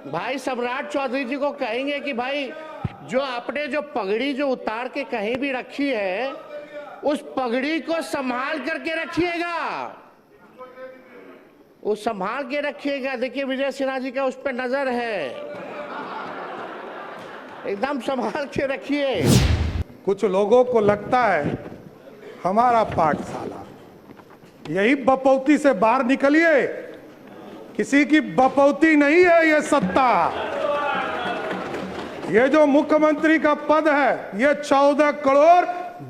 भाई सम्राट चौधरी जी को कहेंगे कि भाई जो आपने जो पगड़ी जो उतार के कहीं भी रखी है, उस पगड़ी को संभाल करके रखिएगा, वो संभाल के रखिएगा। देखिए विजय सिन्हा जी का उस पर नजर है, एकदम संभाल के रखिए। कुछ लोगों को लगता है हमारा पाठशाला, यही बपौती से बाहर निकलिए, किसी की बपौती नहीं है ये सत्ता। ये जो मुख्यमंत्री का पद है ये 14 करोड़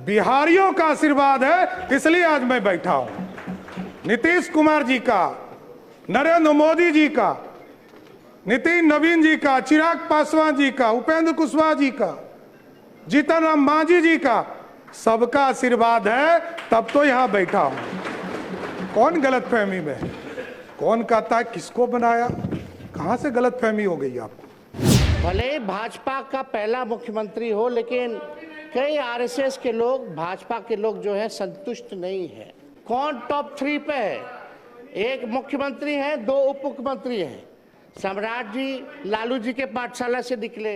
बिहारियों का आशीर्वाद है, इसलिए आज मैं बैठा हूं। नीतीश कुमार जी का, नरेंद्र मोदी जी का, नितिन नवीन जी का, चिराग पासवान जी का, उपेंद्र कुशवाहा जी का, जीतन राम मांझी जी का, सबका आशीर्वाद है, तब तो यहां बैठा हूं। कौन गलतफहमी में है? कौन कहता है किसको बनाया? कहां से गलतफहमी हो गई आपको? भले भाजपा का पहला मुख्यमंत्री हो, लेकिन कई आरएसएस के लोग, भाजपा के लोग जो है संतुष्ट नहीं है। कौन टॉप 3 पे है? एक मुख्यमंत्री है, 2 उप मुख्यमंत्री हैं। सम्राट जी लालू जी के पाठशाला से निकले,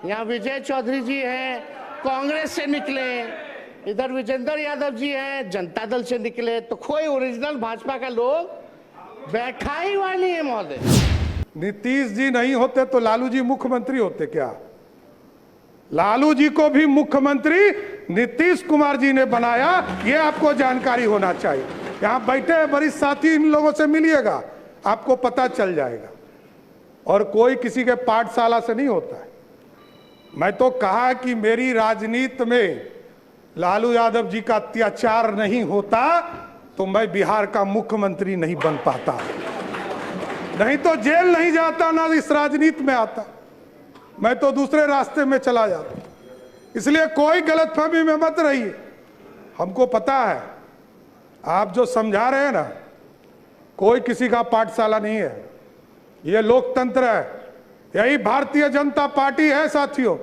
यहाँ विजय चौधरी जी हैं कांग्रेस से निकले, इधर विजेंद्र यादव जी हैं जनता दल से निकले, तो कोई ओरिजिनल भाजपा का लोग बैठा ही वाली है महोदय। नीतीश जी नहीं होते तो लालू जी मुख्यमंत्री होते क्या? लालू जी को भी मुख्यमंत्री नीतीश कुमार जी ने बनाया, ये आपको जानकारी होना चाहिए। यहाँ बैठे वरिष्ठ साथी, इन लोगों से मिलिएगा, आपको पता चल जाएगा। और कोई किसी के पाठशाला से नहीं होता है। मैं तो कहा कि मेरी राजनीति में लालू यादव जी का अत्याचार नहीं होता तो मैं बिहार का मुख्यमंत्री नहीं बन पाता, नहीं तो जेल नहीं जाता, ना इस राजनीति में आता, मैं तो दूसरे रास्ते में चला जाता। इसलिए कोई गलतफहमी में मत रहिए। हमको पता है आप जो समझा रहे हैं ना, कोई किसी का पाठशाला नहीं है, ये लोकतंत्र है। यही भारतीय जनता पार्टी है साथियों,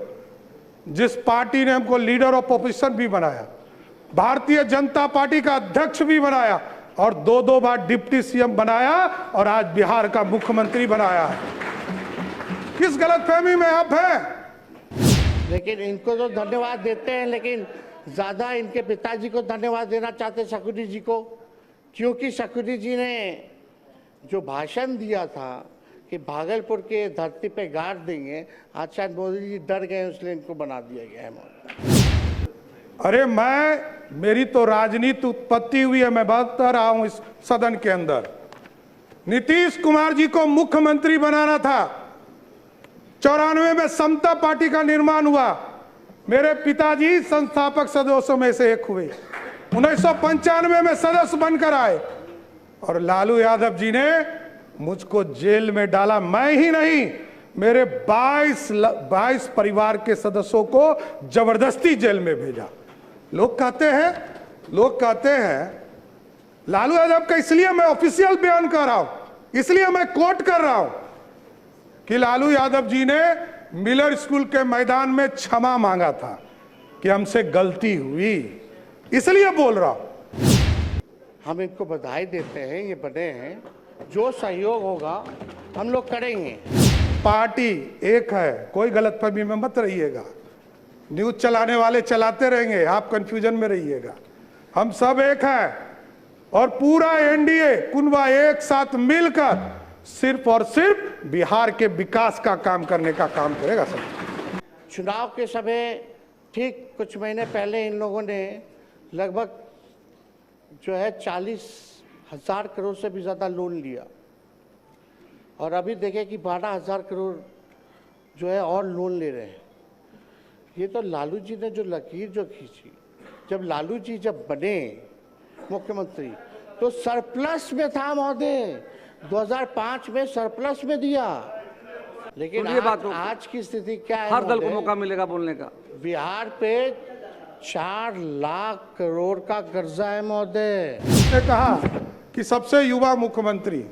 जिस पार्टी ने हमको लीडर ऑफ ऑपोजिशन भी बनाया, भारतीय जनता पार्टी का अध्यक्ष भी बनाया, और 2 बार डिप्टी सीएम बनाया, और आज बिहार का मुख्यमंत्री बनाया है। किस गलतफहमी में आप हैं? लेकिन इनको तो धन्यवाद देते हैं, लेकिन ज्यादा इनके पिताजी को धन्यवाद देना चाहते शकुनी जी को, क्योंकि शकुनी जी ने जो भाषण दिया था कि भागलपुर के धरती पे गाड़ देंगे, आज शायद मोदी जी डर गए, इसलिए इनको बना दिया गया है। अरे मेरी तो राजनीति उत्पत्ति हुई है, मैं बता रहा हूं इस सदन के अंदर। नीतीश कुमार जी को मुख्यमंत्री बनाना था, 94 में समता पार्टी का निर्माण हुआ, मेरे पिताजी संस्थापक सदस्यों में से एक हुए, 1995 में सदस्य बनकर आए, और लालू यादव जी ने मुझको जेल में डाला। मैं ही नहीं, मेरे 22 परिवार के सदस्यों को जबरदस्ती जेल में भेजा। लोग कहते हैं लालू यादव का, इसलिए मैं ऑफिशियल बयान कर रहा हूं, इसलिए मैं कोट कर रहा हूं कि लालू यादव जी ने मिलर स्कूल के मैदान में क्षमा मांगा था कि हमसे गलती हुई, इसलिए बोल रहा हूं। हम इनको बधाई देते हैं, ये बने हैं, जो सहयोग होगा हम लोग करेंगे। पार्टी एक है, कोई गलतफहमी में मत रहिएगा। न्यूज चलाने वाले चलाते रहेंगे, आप कंफ्यूजन में रहिएगा। हम सब एक हैं, और पूरा एनडीए कुनबा एक साथ मिलकर सिर्फ और सिर्फ बिहार के विकास का काम करने का काम करेगा। सब चुनाव के समय ठीक कुछ महीने पहले इन लोगों ने लगभग जो है 40,000 करोड़ से भी ज़्यादा लोन लिया, और अभी देखें कि 12,000 करोड़ जो है और लोन ले रहे हैं। ये तो लालू जी ने जो लकीर जो खींची, जब लालू जी जब बने मुख्यमंत्री तो सरप्लस में था महोदय, 2005 में सरप्लस में दिया, लेकिन आज की स्थिति क्या है? हर दल को मौका मिलेगा बोलने का। बिहार पे 4 लाख करोड़ का कर्जा है महोदय। ने कहा कि सबसे युवा मुख्यमंत्री,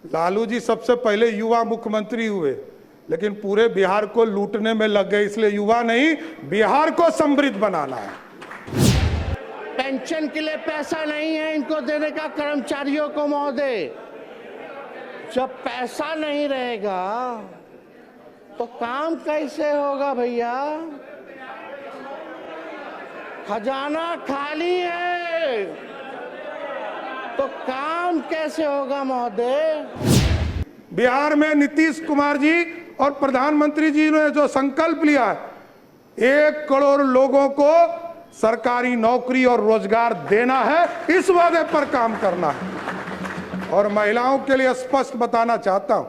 लालू जी सबसे पहले युवा मुख्यमंत्री हुए, लेकिन पूरे बिहार को लूटने में लग गए, इसलिए युवा नहीं, बिहार को समृद्ध बनाना है। पेंशन के लिए पैसा नहीं है इनको देने का कर्मचारियों को महोदय, जब पैसा नहीं रहेगा तो काम कैसे होगा भैया? खजाना खाली है तो काम कैसे होगा महोदय? बिहार में नीतीश कुमार जी और प्रधानमंत्री जी ने जो संकल्प लिया है, 1 करोड़ लोगों को सरकारी नौकरी और रोजगार देना है, इस वादे पर काम करना है। और महिलाओं के लिए स्पष्ट बताना चाहता हूं,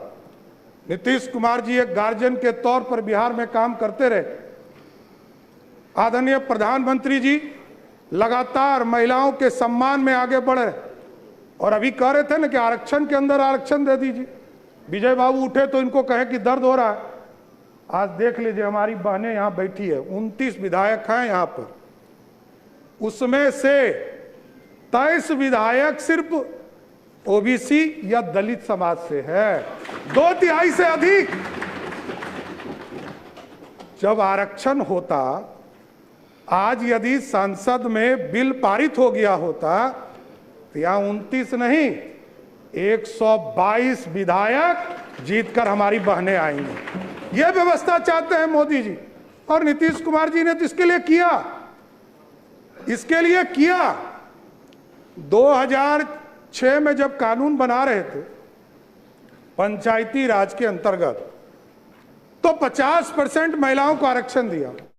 नीतीश कुमार जी एक गार्जियन के तौर पर बिहार में काम करते रहे। आदरणीय प्रधानमंत्री जी लगातार महिलाओं के सम्मान में आगे बढ़ रहे और अभी कह रहे थे ना कि आरक्षण के अंदर आरक्षण दे दीजिए। विजय बाबू उठे तो इनको कहे कि दर्द हो रहा है। आज देख लीजिए, हमारी बहनें यहां बैठी है, 29 विधायक हैं यहां पर, उसमें से 23 विधायक सिर्फ ओबीसी या दलित समाज से है, 2/3 से अधिक। जब आरक्षण होता, आज यदि संसद में बिल पारित हो गया होता तो यहां 29 नहीं 122 विधायक जीतकर हमारी बहनें आएंगी। यह व्यवस्था चाहते हैं मोदी जी और नीतीश कुमार जी ने तो इसके लिए किया। 2006 में जब कानून बना रहे थे पंचायती राज के अंतर्गत, तो 50% महिलाओं को आरक्षण दिया।